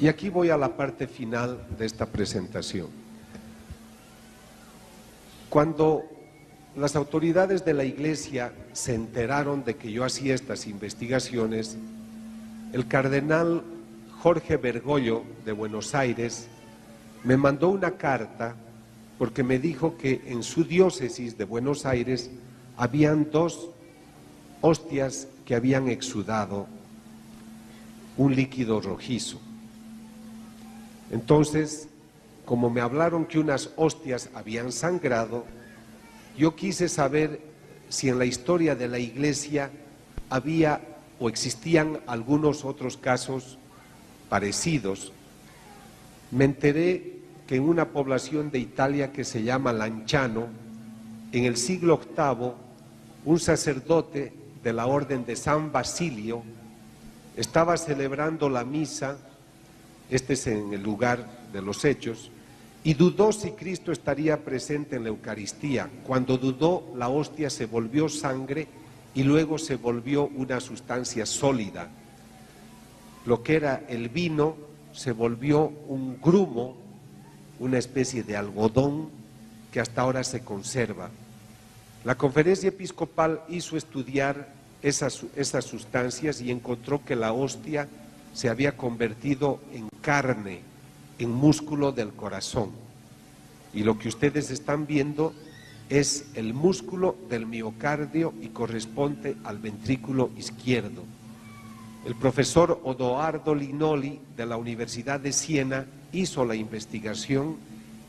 Y aquí voy a la parte final de esta presentación. Cuando las autoridades de la Iglesia se enteraron de que yo hacía estas investigaciones, el cardenal Jorge Bergoglio de Buenos Aires me mandó una carta porque me dijo que en su diócesis de Buenos Aires habían 2 hostias que habían exudado un líquido rojizo. Entonces, como me hablaron que unas hostias habían sangrado, yo quise saber si en la historia de la Iglesia había o existían algunos otros casos parecidos. Me enteré que en una población de Italia que se llama Lanciano, en el siglo VIII, un sacerdote de la orden de San Basilio estaba celebrando la misa, este es en el lugar de los hechos, y dudó si Cristo estaría presente en la Eucaristía. Cuando dudó, la hostia se volvió sangre y luego se volvió una sustancia sólida. Lo que era el vino se volvió un grumo, una especie de algodón que hasta ahora se conserva. La Conferencia Episcopal hizo estudiar esas sustancias y encontró que la hostia se había convertido en carne, en músculo del corazón. Y lo que ustedes están viendo es el músculo del miocardio y corresponde al ventrículo izquierdo. El profesor Odoardo Linoli de la Universidad de Siena hizo la investigación.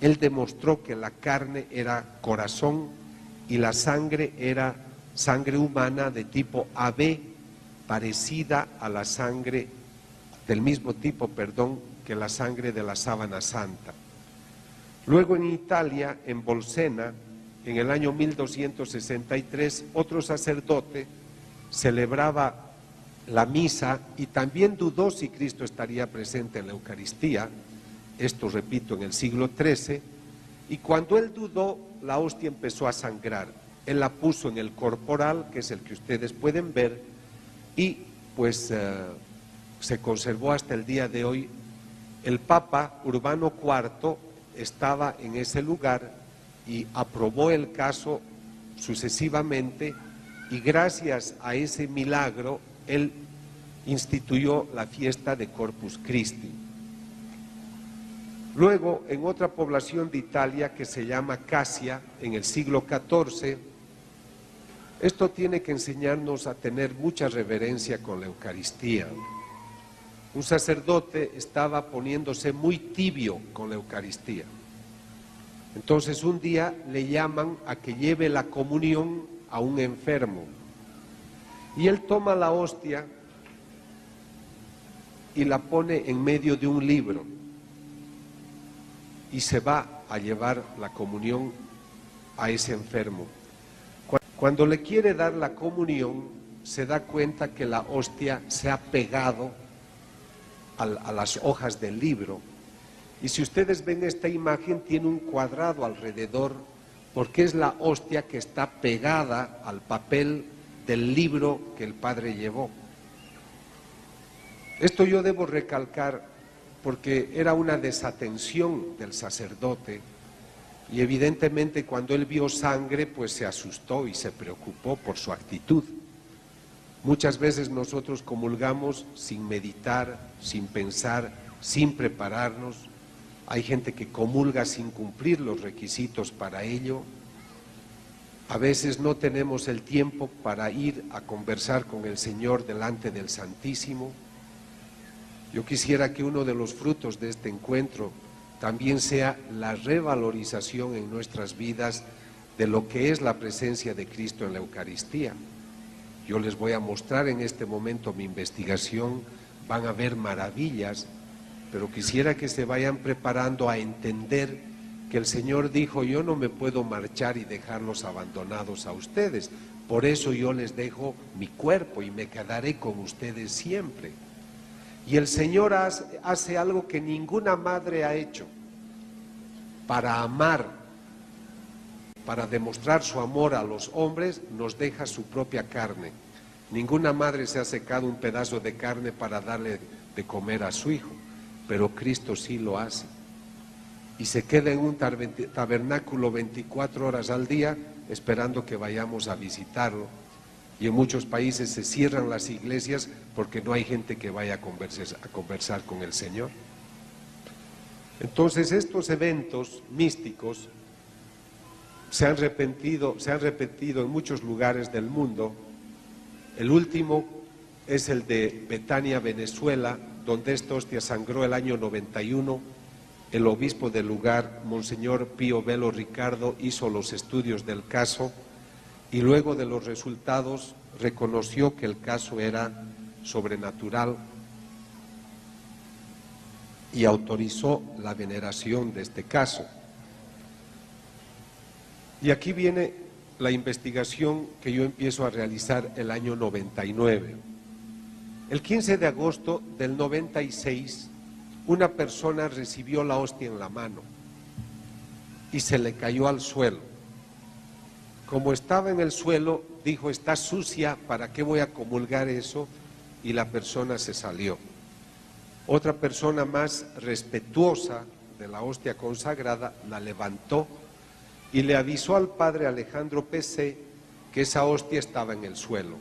Él demostró que la carne era corazón y la sangre era sangre humana de tipo AB, parecida a la sangre del mismo tipo, que la sangre de la sábana santa. Luego en Italia, en Bolsena, en el año 1263, otro sacerdote celebraba la misa y también dudó si Cristo estaría presente en la Eucaristía, esto repito en el siglo XIII, y cuando él dudó, la hostia empezó a sangrar. Él la puso en el corporal, que es el que ustedes pueden ver, y pues se conservó hasta el día de hoy. El Papa Urbano IV estaba en ese lugar y aprobó el caso sucesivamente, y gracias a ese milagro él instituyó la fiesta de Corpus Christi. Luego, en otra población de Italia que se llama Casia, en el siglo XIV, esto tiene que enseñarnos a tener mucha reverencia con la Eucaristía. Un sacerdote estaba poniéndose muy tibio con la Eucaristía. Entonces un día le llaman a que lleve la comunión a un enfermo. Y él toma la hostia y la pone en medio de un libro. Y se va a llevar la comunión a ese enfermo. Cuando le quiere dar la comunión, se da cuenta que la hostia se ha pegado a las hojas del libro. Y si ustedes ven esta imagen, tiene un cuadrado alrededor, porque es la hostia que está pegada al papel del libro que el padre llevó. Esto yo debo recalcar porque era una desatención del sacerdote, y evidentemente cuando él vio sangre pues se asustó y se preocupó por su actitud. Muchas veces nosotros comulgamos sin meditar, sin pensar, sin prepararnos. Hay gente que comulga sin cumplir los requisitos para ello. A veces no tenemos el tiempo para ir a conversar con el Señor delante del Santísimo. Yo quisiera que uno de los frutos de este encuentro también sea la revalorización en nuestras vidas de lo que es la presencia de Cristo en la Eucaristía. Yo les voy a mostrar en este momento mi investigación, van a ver maravillas, pero quisiera que se vayan preparando a entender que el Señor dijo: yo no me puedo marchar y dejarlos abandonados a ustedes, por eso yo les dejo mi cuerpo y me quedaré con ustedes siempre. Y el Señor hace algo que ninguna madre ha hecho. Para amar, para demostrar su amor a los hombres, nos deja su propia carne. Ninguna madre se ha secado un pedazo de carne para darle de comer a su hijo, pero Cristo sí lo hace. Y se queda en un tabernáculo 24 horas al día esperando que vayamos a visitarlo. Y en muchos países se cierran las iglesias porque no hay gente que vaya a conversar con el Señor. Entonces estos eventos místicos se han repetido en muchos lugares del mundo. El último es el de Betania, Venezuela, donde esta hostia sangró el año 91. El obispo del lugar, Monseñor Pío Velo Ricardo, hizo los estudios del caso y luego de los resultados reconoció que el caso era sobrenatural y autorizó la veneración de este caso. Y aquí viene la investigación que yo empiezo a realizar el año 99. El 15 de agosto del 96, una persona recibió la hostia en la mano y se le cayó al suelo. Como estaba en el suelo, dijo, está sucia, ¿para qué voy a comulgar eso? Y la persona se salió. Otra persona más respetuosa de la hostia consagrada la levantó y le avisó al padre Alejandro P.C. que esa hostia estaba en el suelo.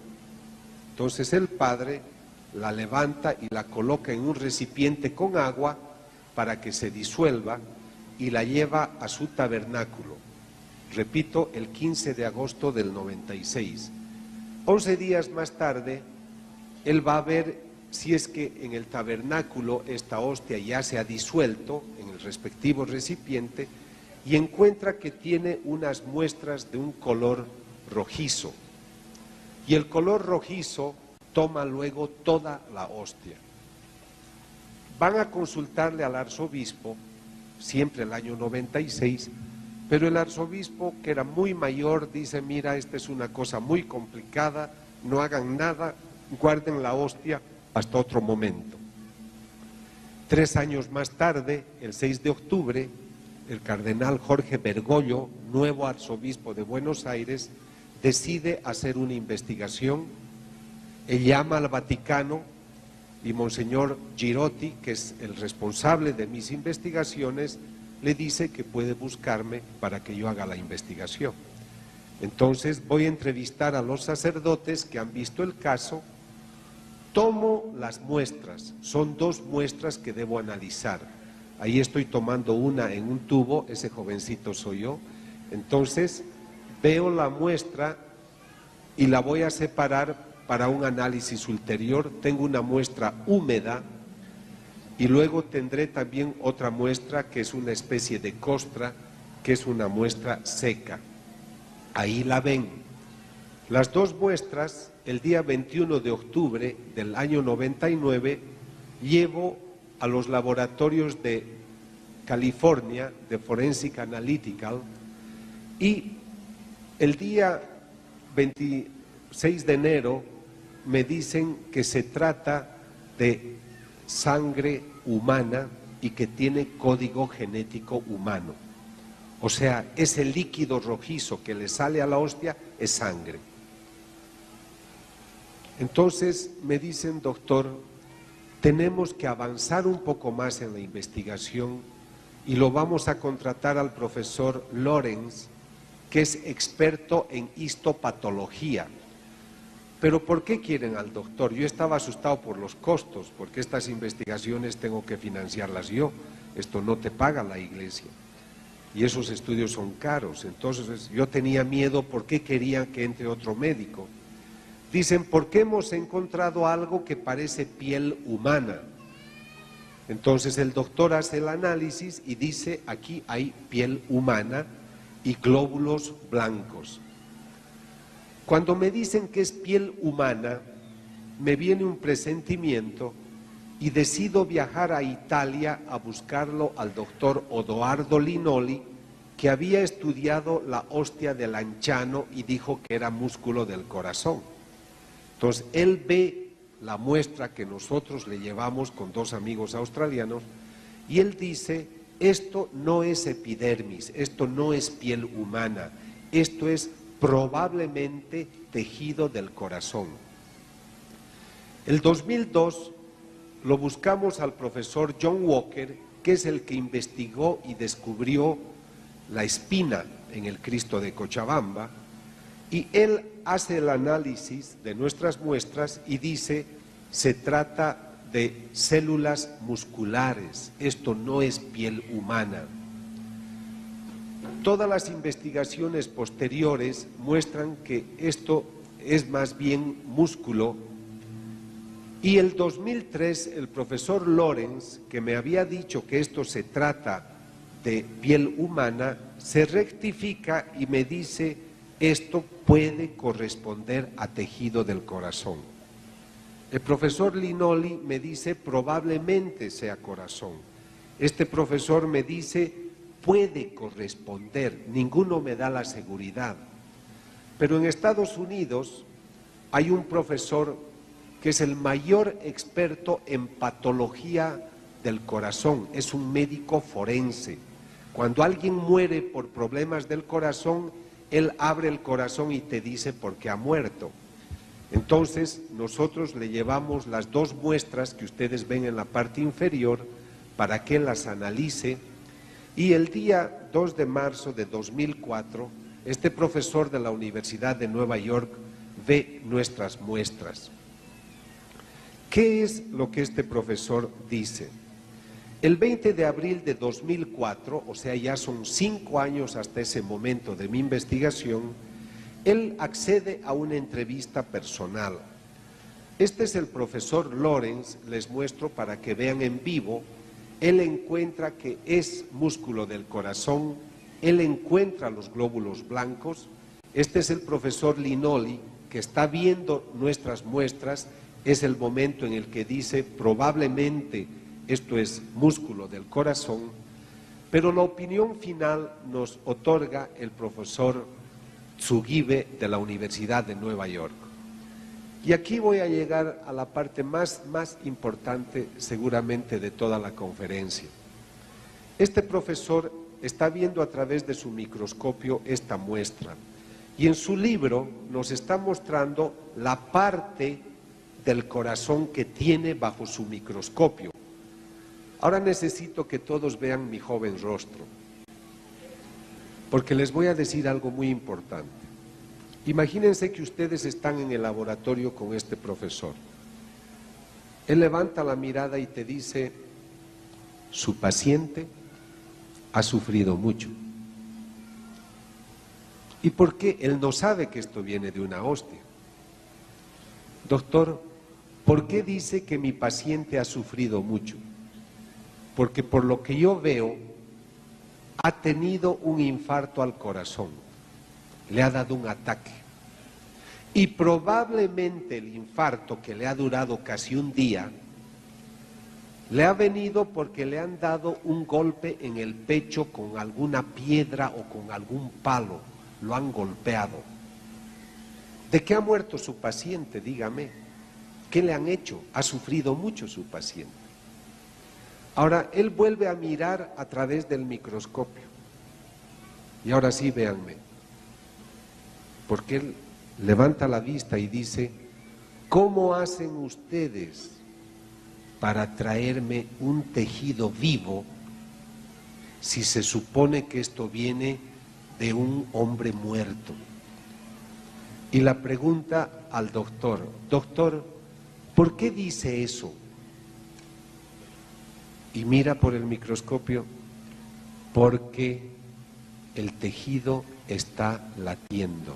Entonces el padre la levanta y la coloca en un recipiente con agua para que se disuelva y la lleva a su tabernáculo. Repito, el 15 de agosto del 96. 11 días más tarde, él va a ver si es que en el tabernáculo esta hostia ya se ha disuelto en el respectivo recipiente y encuentra que tiene unas muestras de un color rojizo. Y el color rojizo toma luego toda la hostia. Van a consultarle al arzobispo, siempre el año 96, pero el arzobispo, que era muy mayor, dice, mira, esta es una cosa muy complicada, no hagan nada, guarden la hostia hasta otro momento. 3 años más tarde, el 6 de octubre, el cardenal Jorge Bergoglio, nuevo arzobispo de Buenos Aires, decide hacer una investigación. Él llama al Vaticano y Monseñor Girotti, que es el responsable de mis investigaciones, le dice que puede buscarme para que yo haga la investigación. Entonces voy a entrevistar a los sacerdotes que han visto el caso, tomo las muestras, son 2 muestras que debo analizar. Ahí estoy tomando una en un tubo, ese jovencito soy yo. Entonces veo la muestra y la voy a separar para un análisis ulterior. Tengo una muestra húmeda y luego tendré también otra muestra que es una especie de costra, que es una muestra seca. Ahí la ven. Las 2 muestras, el día 21 de octubre del año 99, llevo a los laboratorios de California, de Forensic Analytical, y el día 26 de enero me dicen que se trata de sangre humana y que tiene código genético humano. O sea, ese líquido rojizo que le sale a la hostia es sangre. Entonces me dicen, doctor, tenemos que avanzar un poco más en la investigación y lo vamos a contratar al profesor Lorenz, que es experto en histopatología. Pero ¿por qué quieren al doctor? Yo estaba asustado por los costos, porque estas investigaciones tengo que financiarlas yo, esto no te paga la iglesia, y esos estudios son caros. Entonces yo tenía miedo, ¿por qué querían que entre otro médico? Dicen, porque hemos encontrado algo que parece piel humana. Entonces el doctor hace el análisis y dice, aquí hay piel humana y glóbulos blancos. Cuando me dicen que es piel humana, me viene un presentimiento y decido viajar a Italia a buscarlo al doctor Odoardo Linoli, que había estudiado la hostia de Lanciano y dijo que era músculo del corazón. Entonces él ve la muestra que nosotros le llevamos con 2 amigos australianos y él dice, esto no es epidermis, esto no es piel humana, esto es probablemente tejido del corazón. El 2002 lo buscamos al profesor John Walker, que es el que investigó y descubrió la espina en el Cristo de Cochabamba, y él hace el análisis de nuestras muestras y dice: se trata de células musculares, esto no es piel humana. Todas las investigaciones posteriores muestran que esto es más bien músculo, y el 2003 el profesor Lorenz, que me había dicho que esto se trata de piel humana, se rectifica y me dice: esto puede corresponder a tejido del corazón. El profesor Linoli me dice: probablemente sea corazón. Este profesor me dice: puede corresponder, ninguno me da la seguridad. Pero en Estados Unidos hay un profesor que es el mayor experto en patología del corazón, es un médico forense. Cuando alguien muere por problemas del corazón, él abre el corazón y te dice por qué ha muerto. Entonces, nosotros le llevamos las dos muestras que ustedes ven en la parte inferior para que las analice, y el día 2 de marzo de 2004, este profesor de la Universidad de Nueva York ve nuestras muestras. ¿Qué es lo que este profesor dice? El 20 de abril de 2004, o sea, ya son 5 años hasta ese momento de mi investigación, él accede a una entrevista personal. Este es el profesor Lorenz, les muestro para que vean en vivo. Él encuentra que es músculo del corazón, él encuentra los glóbulos blancos. Este es el profesor Linoli, que está viendo nuestras muestras. Es el momento en el que dice: probablemente esto es músculo del corazón, pero la opinión final nos otorga el profesor Tsugibe de la Universidad de Nueva York. Y aquí voy a llegar a la parte más importante seguramente de toda la conferencia. Este profesor está viendo a través de su microscopio esta muestra, y en su libro nos está mostrando la parte del corazón que tiene bajo su microscopio. Ahora necesito que todos vean mi joven rostro, porque les voy a decir algo muy importante. Imagínense que ustedes están en el laboratorio con este profesor. Él levanta la mirada y te dice: su paciente ha sufrido mucho. ¿Y por qué? Él no sabe que esto viene de una hostia. Doctor, ¿por qué dice que mi paciente ha sufrido mucho? Porque por lo que yo veo, ha tenido un infarto al corazón, le ha dado un ataque. Y probablemente el infarto, que le ha durado casi un día, le ha venido porque le han dado un golpe en el pecho con alguna piedra o con algún palo, lo han golpeado. ¿De qué ha muerto su paciente? Dígame. ¿Qué le han hecho? Ha sufrido mucho su paciente. Ahora, él vuelve a mirar a través del microscopio. Y ahora sí, véanme. Porque él levanta la vista y dice: ¿cómo hacen ustedes para traerme un tejido vivo si se supone que esto viene de un hombre muerto? Y la pregunta al doctor: doctor, ¿por qué dice eso? Y mira por el microscopio: porque el tejido está latiendo.